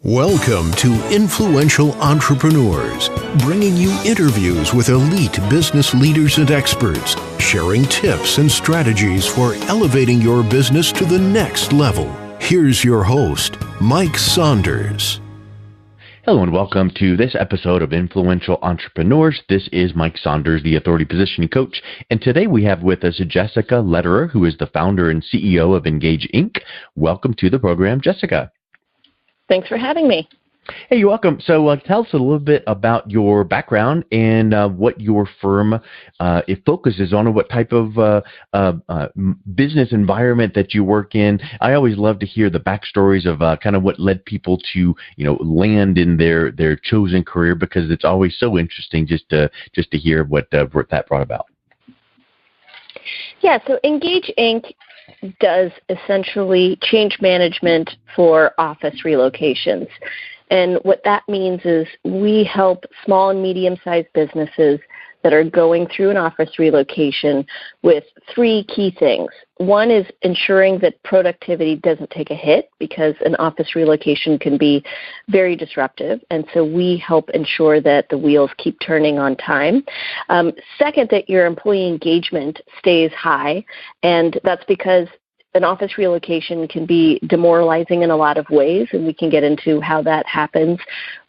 Welcome to Influential Entrepreneurs, bringing you interviews with elite business leaders and experts, sharing tips and strategies for elevating your business to the next level. Here's your host, Mike Saunders. Hello and welcome to this episode of Influential Entrepreneurs. This is Mike Saunders, the Authority Positioning Coach, and today we have with us Jessica Lederer, who is the founder and CEO of Ingage Inc. Welcome to the program, Jessica. Thanks for having me. Hey, you're welcome. So tell us a little bit about your background and what your firm it focuses on, and what type of business environment that you work in. I always love to hear the backstories of kind of what led people to land in their chosen career, because it's always so interesting just to hear what that brought about. Yeah, so Ingage Inc. does essentially change management for office relocations. And what that means is we help small and medium-sized businesses that are going through an office relocation with three key things. One is ensuring that productivity doesn't take a hit, because an office relocation can be very disruptive. And so we help ensure that the wheels keep turning on time. Second, that your employee engagement stays high. And that's because an office relocation can be demoralizing in a lot of ways, and we can get into how that happens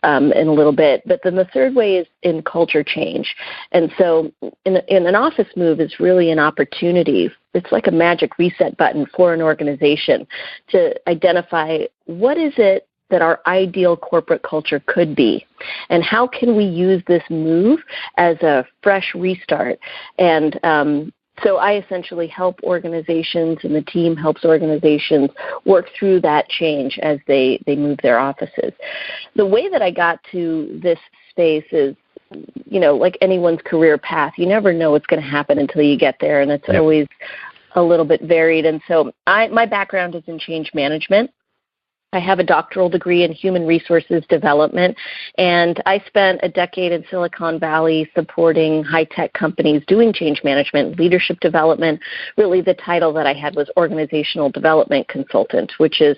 in a little bit. But then the third way is in culture change. And so in an office move is really an opportunity. It's like a magic reset button for an organization to identify what is it that our ideal corporate culture could be, and how can we use this move as a fresh restart. And so I essentially help organizations, and the team helps organizations work through that change as they move their offices. The way that I got to this space is, like anyone's career path, you never know what's going to happen until you get there, and it's always a little bit varied. And so my background is in change management. I have a doctoral degree in human resources development, and I spent a decade in Silicon Valley supporting high-tech companies doing change management, leadership development. Really, the title that I had was organizational development consultant, which is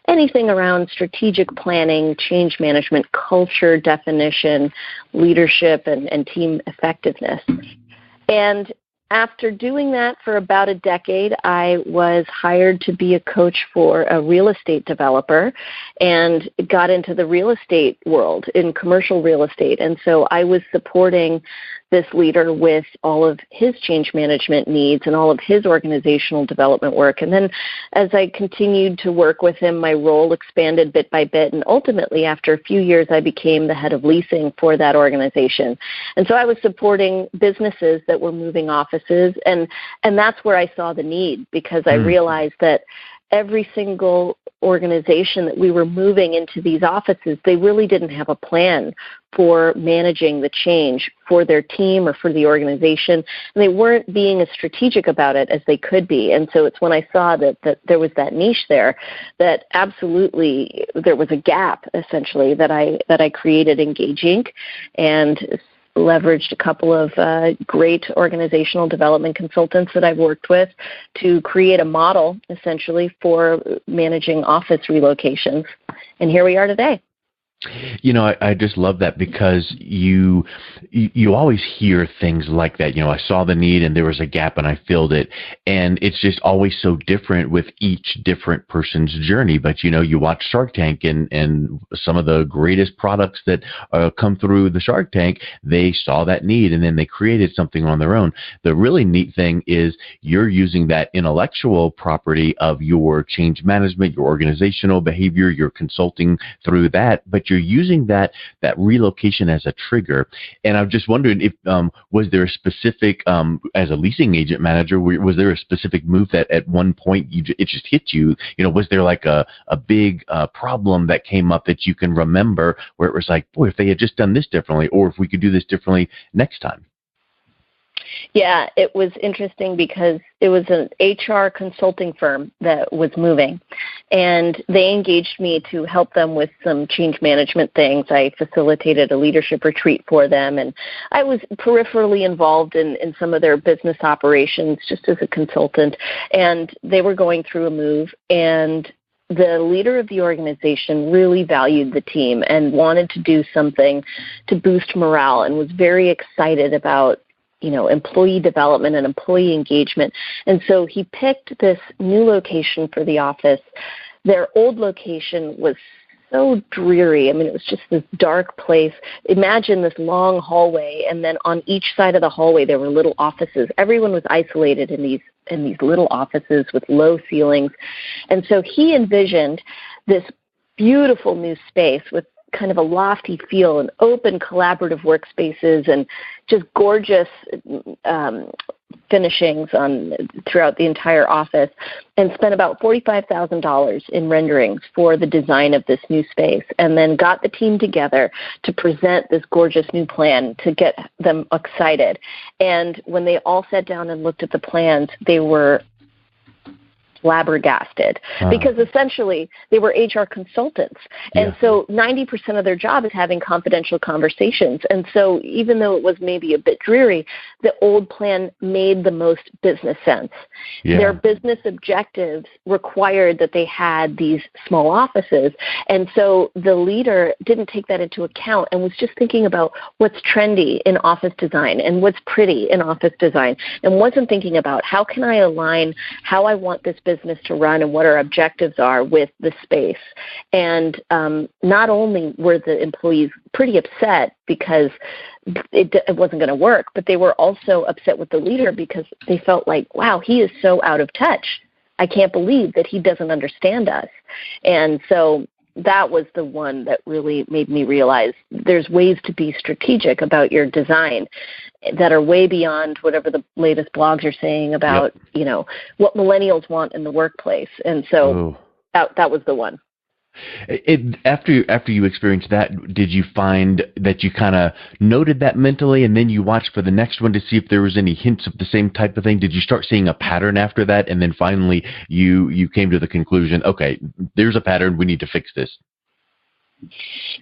anything around strategic planning, change management, culture definition, leadership, and team effectiveness. And after doing that for about a decade, I was hired to be a coach for a real estate developer, and got into the real estate world, in commercial real estate. And so I was supporting this leader with all of his change management needs and all of his organizational development work. And then as I continued to work with him, my role expanded bit by bit. And ultimately, after a few years, I became the head of leasing for that organization. And so I was supporting businesses that were moving offices. And that's where I saw the need, because I realized that every single organization that we were moving into these offices, they really didn't have a plan for managing the change for their team or for the organization, and they weren't being as strategic about it as they could be. And so it's when I saw that there was that niche there, that absolutely there was a gap, essentially, that I created Ingage Inc. and leveraged a couple of great organizational development consultants that I've worked with to create a model, essentially, for managing office relocations. And here we are today. I just love that, because you always hear things like that. I saw the need and there was a gap and I filled it. And it's just always so different with each different person's journey. But, you watch Shark Tank, and some of the greatest products that come through the Shark Tank, they saw that need and then they created something on their own. The really neat thing is you're using that intellectual property of your change management, your organizational behavior, your consulting through that, but you're using that relocation as a trigger. And I'm just wondering if was there a specific, as a leasing agent manager, was there a specific move that at one point it just hit you? Was there like a big problem that came up that you can remember, where it was like, boy, if they had just done this differently, or if we could do this differently next time? Yeah, it was interesting because it was an HR consulting firm that was moving, and they engaged me to help them with some change management things. I facilitated a leadership retreat for them, and I was peripherally involved in some of their business operations just as a consultant, and they were going through a move, and the leader of the organization really valued the team and wanted to do something to boost morale and was very excited about, employee development and employee engagement. And so he picked this new location for the office. Their old location was so dreary. I mean, it was just this dark place. Imagine this long hallway, and then on each side of the hallway there were little offices. Everyone was isolated in these little offices with low ceilings. And so he envisioned this beautiful new space with kind of a lofty feel and open collaborative workspaces and just gorgeous finishings throughout the entire office, and spent about $45,000 in renderings for the design of this new space, and then got the team together to present this gorgeous new plan to get them excited. And when they all sat down and looked at the plans, they were flabbergasted because essentially they were HR consultants. And so 90% of their job is having confidential conversations. And so even though it was maybe a bit dreary, the old plan made the most business sense. Their business objectives required that they had these small offices. And so the leader didn't take that into account and was just thinking about what's trendy in office design and what's pretty in office design, and wasn't thinking about how can I align how I want this business to run and what our objectives are with the space. And not only were the employees pretty upset because it wasn't going to work, but they were also upset with the leader because they felt like, wow, he is so out of touch. I can't believe that he doesn't understand us. And so that was the one that really made me realize there's ways to be strategic about your design that are way beyond whatever the latest blogs are saying about, what millennials want in the workplace. And so that was the one. After you experienced that, did you find that you kind of noted that mentally, and then you watched for the next one to see if there was any hints of the same type of thing? Did you start seeing a pattern after that, and then finally you came to the conclusion, okay, there's a pattern, we need to fix this?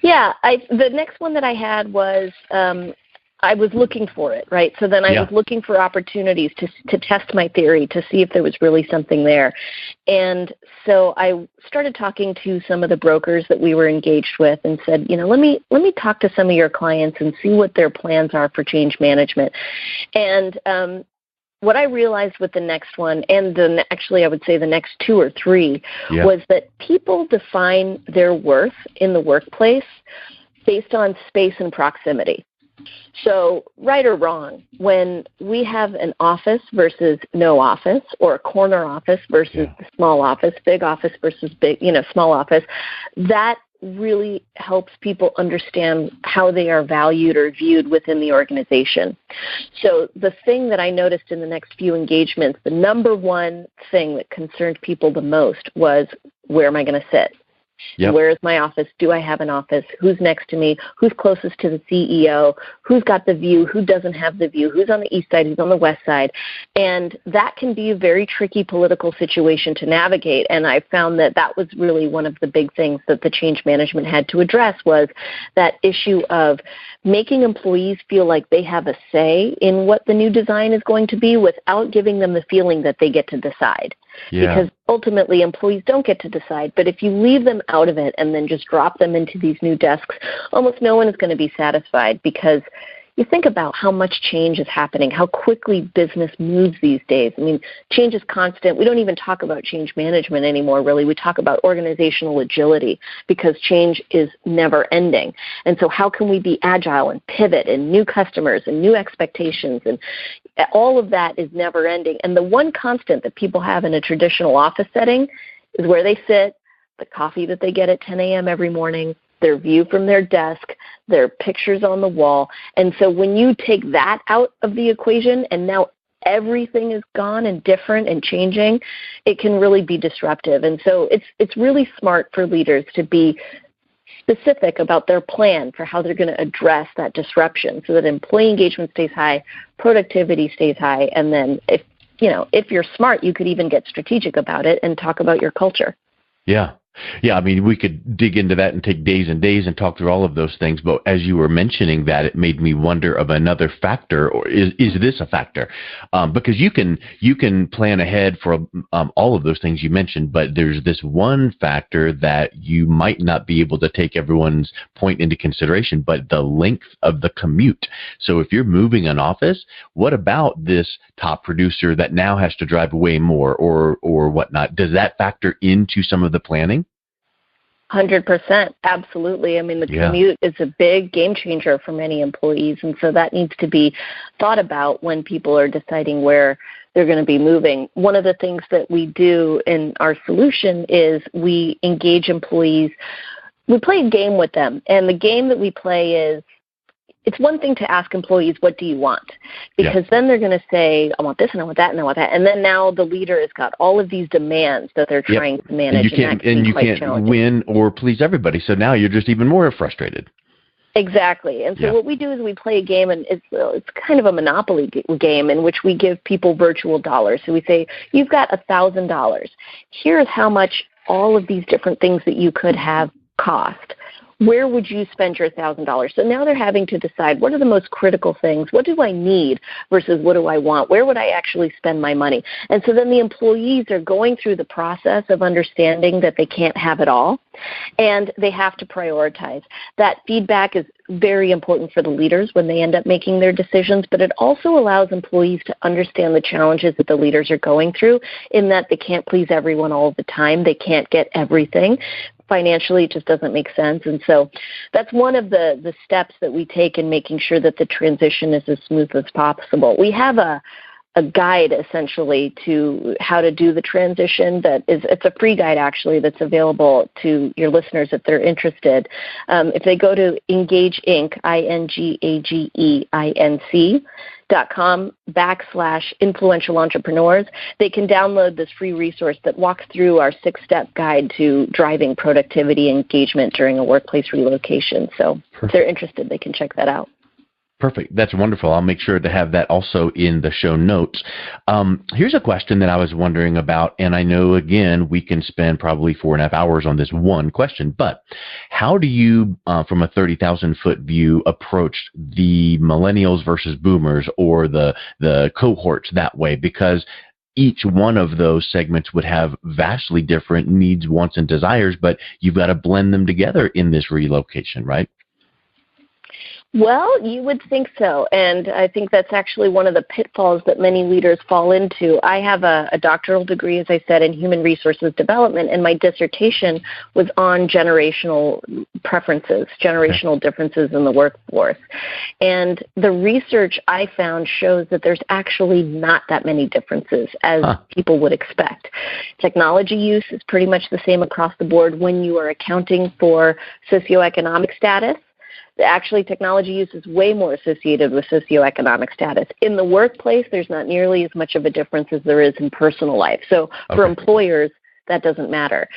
Yeah, the next one that I had was I was looking for it, right? So then I was looking for opportunities to test my theory to see if there was really something there. And so I started talking to some of the brokers that we were engaged with and said, let me talk to some of your clients and see what their plans are for change management. And what I realized with the next one, and actually I would say the next two or three, was that people define their worth in the workplace based on space and proximity. So right or wrong, when we have an office versus no office, or a corner office versus small office, big office versus small office, that really helps people understand how they are valued or viewed within the organization. So the thing that I noticed in the next few engagements, the number one thing that concerned people the most was, where am I going to sit? Where is my office? Do I have an office? Who's next to me? Who's closest to the CEO? Who's got the view? Who doesn't have the view? Who's on the east side? Who's on the west side? And that can be a very tricky political situation to navigate. And I found that was really one of the big things that the change management had to address, was that issue of making employees feel like they have a say in what the new design is going to be without giving them the feeling that they get to decide. Because ultimately employees don't get to decide. But if you leave them out of it and then just drop them into these new desks, almost no one is going to be satisfied, because you think about how much change is happening, how quickly business moves these days. I mean, change is constant. We don't even talk about change management anymore, really. We talk about organizational agility, because change is never ending. And so how can we be agile and pivot, and new customers and new expectations, and all of that is never ending. And the one constant that people have in a traditional office setting is where they sit, the coffee that they get at 10 a.m. every morning, their view from their desk, their pictures on the wall. And so when you take that out of the equation and now everything is gone and different and changing, it can really be disruptive. And so it's really smart for leaders to be specific about their plan for how they're going to address that disruption, so that employee engagement stays high, productivity stays high, and then if you're smart, you could even get strategic about it and talk about your culture. Yeah. Yeah, I mean, we could dig into that and take days and days and talk through all of those things. But as you were mentioning that, it made me wonder of another factor, or is this a factor? Because you can plan ahead for all of those things you mentioned, but there's this one factor that you might not be able to take everyone's point into consideration, but the length of the commute. So if you're moving an office, what about this top producer that now has to drive way more or whatnot? Does that factor into some of the planning? 100%. Absolutely. I mean, the commute is a big game changer for many employees, and so that needs to be thought about when people are deciding where they're going to be moving. One of the things that we do in our solution is we engage employees. We play a game with them, and the game that we play is, it's one thing to ask employees, what do you want? Because then they're going to say, I want this and I want that and I want that. And then now the leader has got all of these demands that they're trying to manage. And you can't win or please everybody. So now you're just even more frustrated. Exactly. And so what we do is we play a game, and it's kind of a monopoly game in which we give people virtual dollars. So we say, you've got $1,000. Here's how much all of these different things that you could have cost. Where would you spend your $1,000? So now they're having to decide, what are the most critical things? What do I need versus what do I want? Where would I actually spend my money? And so then the employees are going through the process of understanding that they can't have it all, and they have to prioritize. That feedback is very important for the leaders when they end up making their decisions, but it also allows employees to understand the challenges that the leaders are going through, in that they can't please everyone all the time. They can't get everything. Financially, it just doesn't make sense. And so that's one of the steps that we take in making sure that the transition is as smooth as possible. We have a guide, essentially, to how to do the transition. It's a free guide, actually, that's available to your listeners if they're interested. If they go to Ingage Inc, INGAGEINC.com/influential entrepreneurs, they can download this free resource that walks through our 6-step guide to driving productivity and engagement during a workplace relocation. So if they're interested, they can check that out. Perfect. That's wonderful. I'll make sure to have that also in the show notes. Here's a question that I was wondering about, and I know, again, we can spend probably 4.5 hours on this one question, but how do you, from a 30,000-foot view, approach the millennials versus boomers, or the cohorts that way? Because each one of those segments would have vastly different needs, wants, and desires, but you've got to blend them together in this relocation, right? Well, you would think so, and I think that's actually one of the pitfalls that many leaders fall into. I have a doctoral degree, as I said, in human resources development, and my dissertation was on generational preferences, generational differences in the workforce. And the research I found shows that there's actually not that many differences as people would expect. Technology use is pretty much the same across the board when you are accounting for socioeconomic status. Actually, technology use is way more associated with socioeconomic status. In the workplace, there's not nearly as much of a difference as there is in personal life. So for employers, that doesn't matter.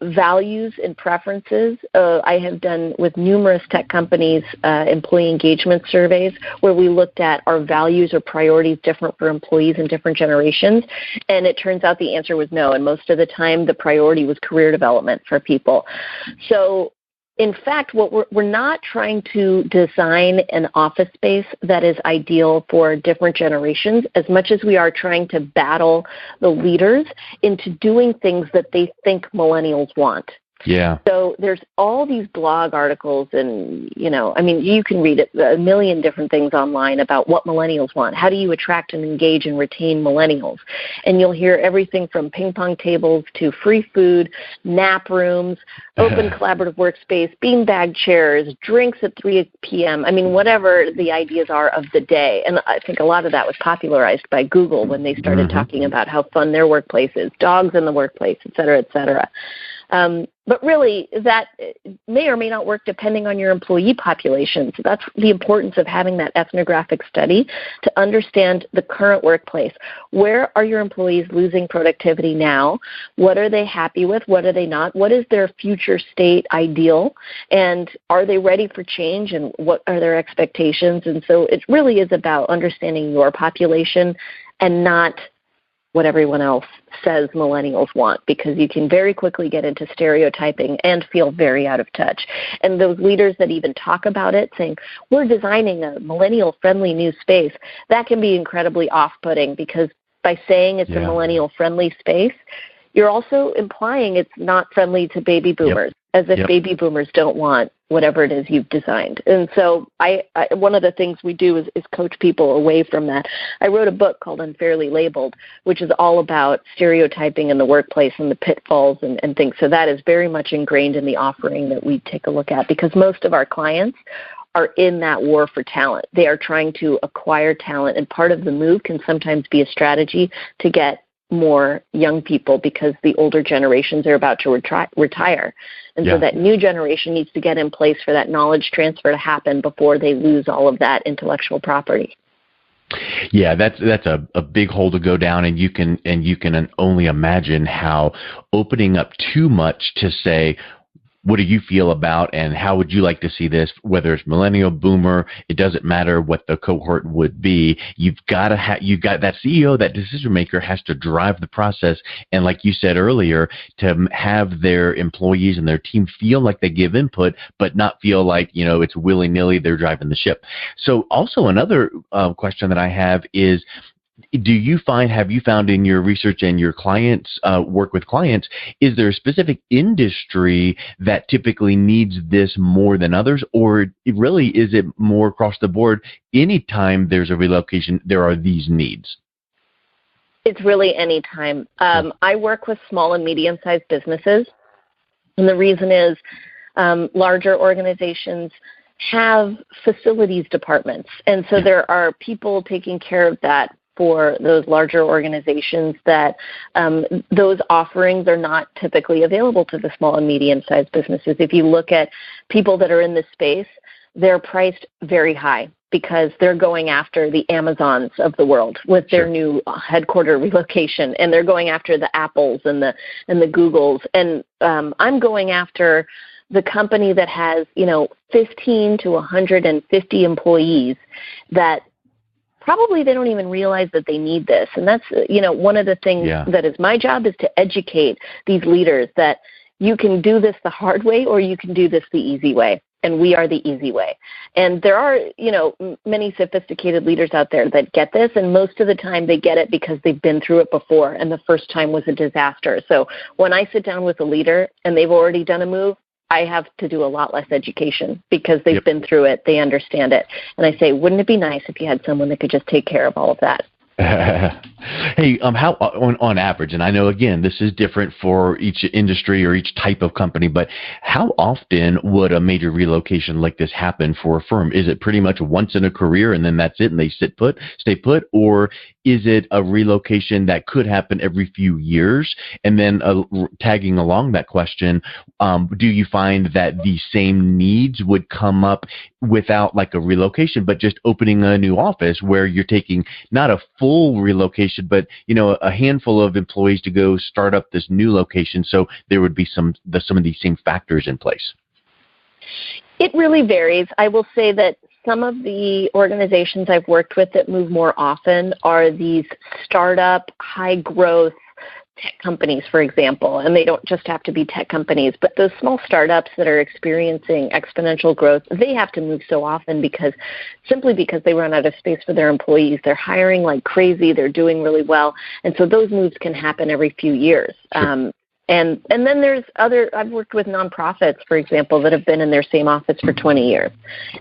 Values and preferences, I have done with numerous tech companies employee engagement surveys where we looked at, are values or priorities different for employees in different generations? And it turns out the answer was no. And most of the time, the priority was career development for people. So in fact, what we're not trying to design an office space that is ideal for different generations as much as we are trying to battle the leaders into doing things that they think millennials want. Yeah. So there's all these blog articles and, you can read a million different things online about what millennials want. How do you attract and engage and retain millennials? And you'll hear everything from ping pong tables to free food, nap rooms, open collaborative workspace, beanbag chairs, drinks at 3 p.m. Whatever the ideas are of the day. And I think a lot of that was popularized by Google when they started talking about how fun their workplace is, dogs in the workplace, et cetera, et cetera. But really, that may or may not work depending on your employee population. So that's the importance of having that ethnographic study to understand the current workplace. Where are your employees losing productivity now? What are they happy with? What are they not? What is their future state ideal? And are they ready for change? And what are their expectations? And so it really is about understanding your population and not what everyone else says millennials want, because you can very quickly get into stereotyping and feel very out of touch. And those leaders that even talk about it, saying, we're designing a millennial-friendly new space, that can be incredibly off-putting, because by saying it's a millennial-friendly space, you're also implying it's not friendly to baby boomers, as if baby boomers don't want whatever it is you've designed. And so one of the things we do is coach people away from that. I wrote a book called Unfairly Labeled, which is all about stereotyping in the workplace and the pitfalls and things. So that is very much ingrained in the offering that we take a look at, because most of our clients are in that war for talent. They are trying to acquire talent, and part of the move can sometimes be a strategy to get more young people, because the older generations are about to retire. And so that new generation needs to get in place for that knowledge transfer to happen before they lose all of that intellectual property. Yeah, that's a big hole to go down, and you can only imagine how opening up too much to say, what do you feel about, and how would you like to see this? Whether it's millennial, boomer, it doesn't matter what the cohort would be. You've got that CEO, that decision maker, has to drive the process. And like you said earlier, to have their employees and their team feel like they give input, but not feel like, it's willy nilly, they're driving the ship. So also another question that I have is, have you found in your research and your clients work with clients, is there a specific industry that typically needs this more than others, or really is it more across the board? Anytime there's a relocation, there are these needs. It's really any time. I work with small and medium-sized businesses, and the reason is larger organizations have facilities departments, and so there are people taking care of that for those larger organizations, that those offerings are not typically available to the small and medium-sized businesses. If you look at people that are in this space, they're priced very high, because they're going after the Amazons of the world with their new headquarter relocation, and they're going after the Apples and the Googles. And I'm going after the company that has 15 to 150 employees that probably they don't even realize that they need this. And that's, one of the things that is my job, is to educate these leaders that you can do this the hard way, or you can do this the easy way. And we are the easy way. And there are, many sophisticated leaders out there that get this, and most of the time they get it because they've been through it before, and the first time was a disaster. So when I sit down with a leader and they've already done a move, I have to do a lot less education, because they've been through it, they understand it. And I say, wouldn't it be nice if you had someone that could just take care of all of that? Hey, how on average, and I know again this is different for each industry or each type of company, but how often would a major relocation like this happen for a firm? Is it pretty much once in a career and then that's it, and they stay put, or is it a relocation that could happen every few years? And then tagging along that question, do you find that the same needs would come up without like a relocation, but just opening a new office where you're taking not a full relocation, but a handful of employees to go start up this new location? So there would be some of these same factors in place. It really varies. I will say that some of the organizations I've worked with that move more often are these startup, high growth tech companies, for example, and they don't just have to be tech companies, but those small startups that are experiencing exponential growth, they have to move so often because they run out of space for their employees. They're hiring like crazy. They're doing really well. And so those moves can happen every few years. Sure. And then there's I've worked with nonprofits, for example, that have been in their same office for 20 years.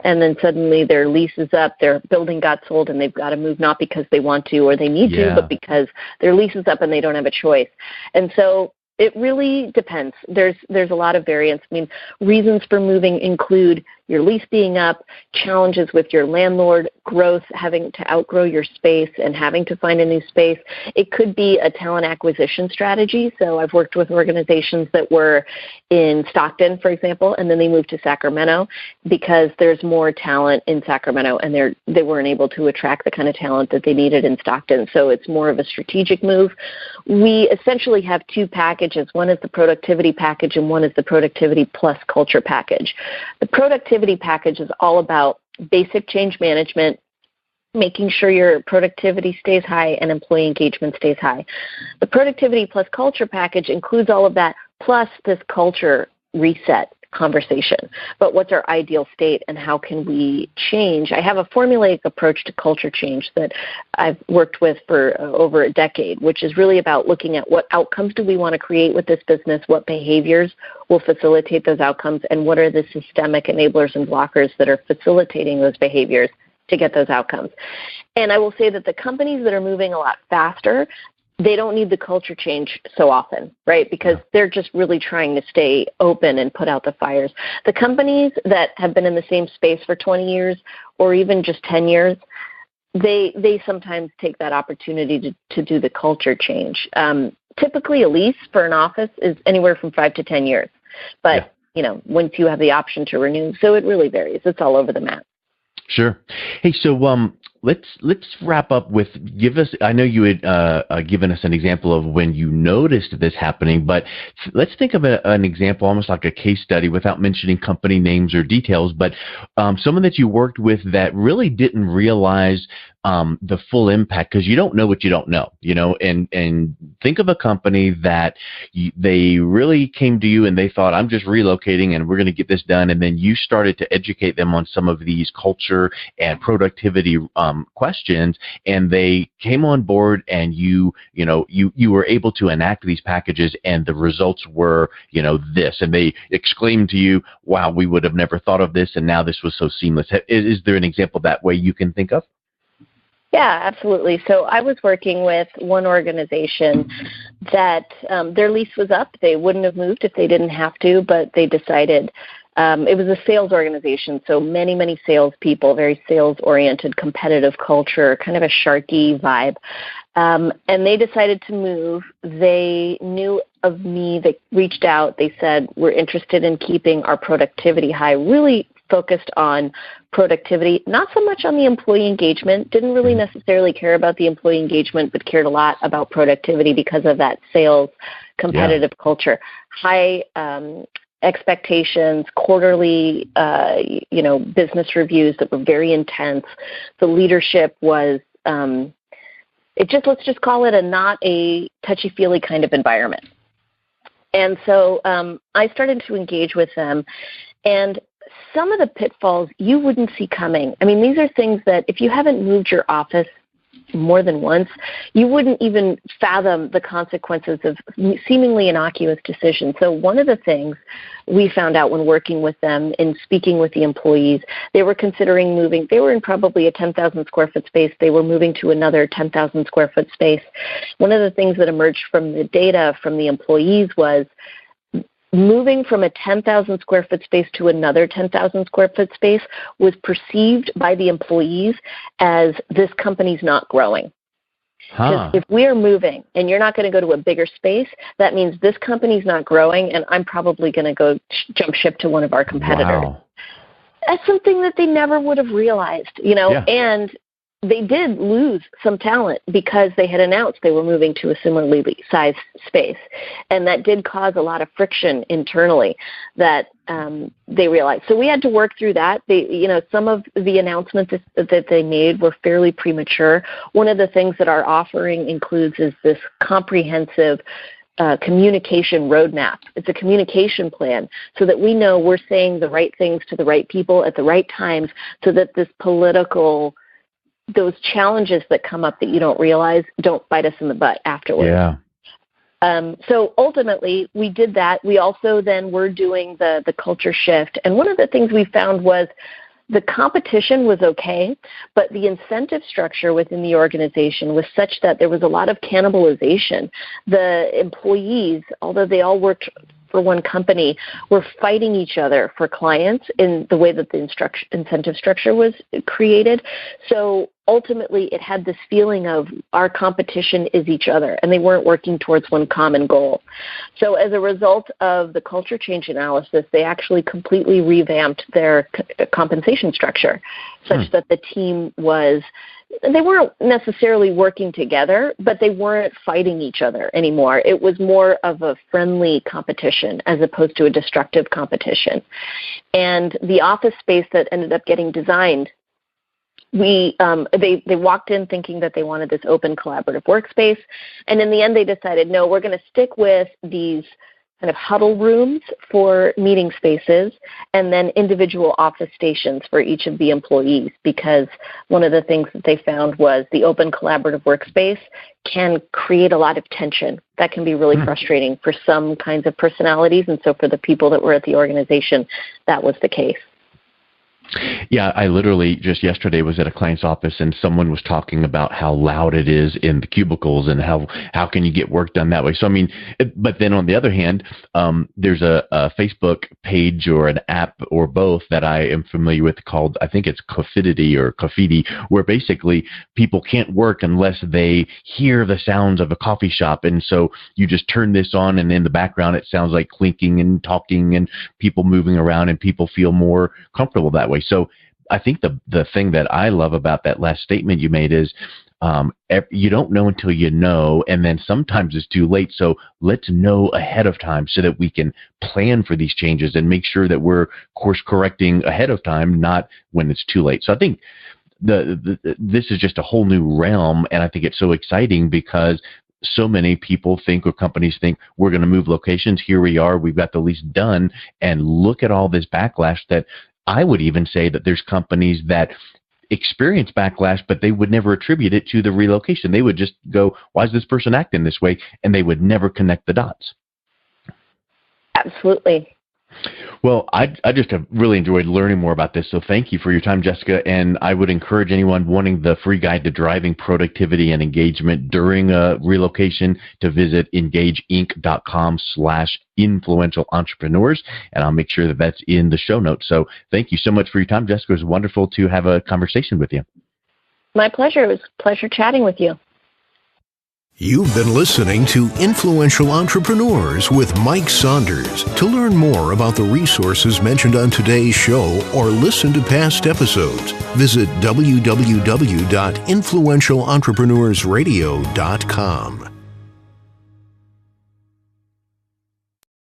And then suddenly their lease is up, their building got sold, and they've got to move, not because they want to or they need to, but because their lease is up and they don't have a choice. And so it really depends. There's a lot of variance. I mean, reasons for moving include your lease being up, challenges with your landlord, growth, having to outgrow your space and having to find a new space. It could be a talent acquisition strategy. So I've worked with organizations that were in Stockton, for example, and then they moved to Sacramento because there's more talent in Sacramento, and they weren't able to attract the kind of talent that they needed in Stockton. So it's more of a strategic move. We essentially have two packages. One is the productivity package, and one is the productivity plus culture package. The productivity package is all about basic change management, making sure your productivity stays high and employee engagement stays high. The productivity plus culture package includes all of that, plus this culture reset conversation. But what's our ideal state and how can we change? I have a formulaic approach to culture change that I've worked with for over a decade, which is really about looking at what outcomes do we want to create with this business, what behaviors will facilitate those outcomes, and what are the systemic enablers and blockers that are facilitating those behaviors to get those outcomes. And I will say that the companies that are moving a lot faster, they don't need the culture change so often, right? Because they're just really trying to stay open and put out the fires. The companies that have been in the same space for 20 years or even just 10 years, they sometimes take that opportunity to do the culture change. Typically, a lease for an office is anywhere from 5 to 10 years. But, once you have the option to renew, so it really varies. It's all over the map. Sure. Hey, so let's wrap up with I know you had given us an example of when you noticed this happening, but let's think of an example, almost like a case study, without mentioning company names or details, but someone that you worked with that really didn't realize the full impact, because you don't know what you don't know, and think of a company that they really came to you and they thought, I'm just relocating and we're going to get this done. And then you started to educate them on some of these culture and productivity questions, and they came on board, and you were able to enact these packages, and the results were, this, and they exclaimed to you, wow, we would have never thought of this, and now this was so seamless. Is there an example that way you can think of? Yeah, absolutely. So I was working with one organization that their lease was up. They wouldn't have moved if they didn't have to, but they decided it was a sales organization, so many salespeople, very sales-oriented, competitive culture, kind of a Sharky vibe. And they decided to move. They knew of me. They reached out. They said, we're interested in keeping our productivity high, really focused on productivity, not so much on the employee engagement, didn't really necessarily care about the employee engagement, but cared a lot about productivity because of that sales competitive culture. High expectations, quarterly, business reviews that were very intense. The leadership was, let's just call it not a touchy-feely kind of environment. And so I started to engage with them, and some of the pitfalls you wouldn't see coming. I mean, these are things that if you haven't moved your office more than once, you wouldn't even fathom the consequences of seemingly innocuous decisions. So one of the things we found out when working with them and speaking with the employees, they were considering moving. They were in probably a 10,000 square foot space. They were moving to another 10,000 square foot space. One of the things that emerged from the data from the employees was moving from a 10,000 square foot space to another 10,000 square foot space was perceived by the employees as this company's not growing. Because if we're moving and you're not going to go to a bigger space, that means this company's not growing, and I'm probably going to go jump ship to one of our competitors. Wow. That's something that they never would have realized, and they did lose some talent because they had announced they were moving to a similarly sized space. And that did cause a lot of friction internally that they realized. So we had to work through that. Some of the announcements that they made were fairly premature. One of the things that our offering includes is this comprehensive communication roadmap. It's a communication plan so that we know we're saying the right things to the right people at the right times, so that those challenges that come up that you don't realize don't bite us in the butt afterwards. Yeah. So ultimately, we did that. We also then were doing the culture shift. And one of the things we found was the competition was okay, but the incentive structure within the organization was such that there was a lot of cannibalization. The employees, although they all worked for one company, were fighting each other for clients in the way that the incentive structure was created. So ultimately, it had this feeling of our competition is each other, and they weren't working towards one common goal. So as a result of the culture change analysis, they actually completely revamped their compensation structure such that the team they weren't necessarily working together, but they weren't fighting each other anymore. It was more of a friendly competition as opposed to a destructive competition. And the office space that ended up getting designed they walked in thinking that they wanted this open collaborative workspace, and in the end they decided, no, we're going to stick with these kind of huddle rooms for meeting spaces and then individual office stations for each of the employees, because one of the things that they found was the open collaborative workspace can create a lot of tension. That can be really frustrating for some kinds of personalities, and so for the people that were at the organization, that was the case. Yeah, I literally just yesterday was at a client's office and someone was talking about how loud it is in the cubicles and how can you get work done that way. So, I mean, but then on the other hand, there's a Facebook page or an app or both that I am familiar with called, I think it's Coffee, where basically people can't work unless they hear the sounds of a coffee shop. And so you just turn this on and in the background it sounds like clinking and talking and people moving around and people feel more comfortable that way. So I think the thing that I love about that last statement you made is you don't know until you know, and then sometimes it's too late. So let's know ahead of time so that we can plan for these changes and make sure that we're course correcting ahead of time, not when it's too late. So I think this is just a whole new realm, and I think it's so exciting because so many people think, or companies think, we're going to move locations. Here we are. We've got the lease done, and look at all this backlash that I would even say that there's companies that experience backlash, but they would never attribute it to the relocation. They would just go, why is this person acting this way? And they would never connect the dots. Absolutely. Well, I just have really enjoyed learning more about this, so thank you for your time, Jessica, and I would encourage anyone wanting the free guide to driving productivity and engagement during a relocation to visit engageinc.com/influential entrepreneurs, and I'll make sure that that's in the show notes. So thank you so much for your time, Jessica. It was wonderful to have a conversation with you. My pleasure. It was a pleasure chatting with you. You've been listening to Influential Entrepreneurs with Mike Saunders. To learn more about the resources mentioned on today's show or listen to past episodes, visit www.influentialentrepreneursradio.com.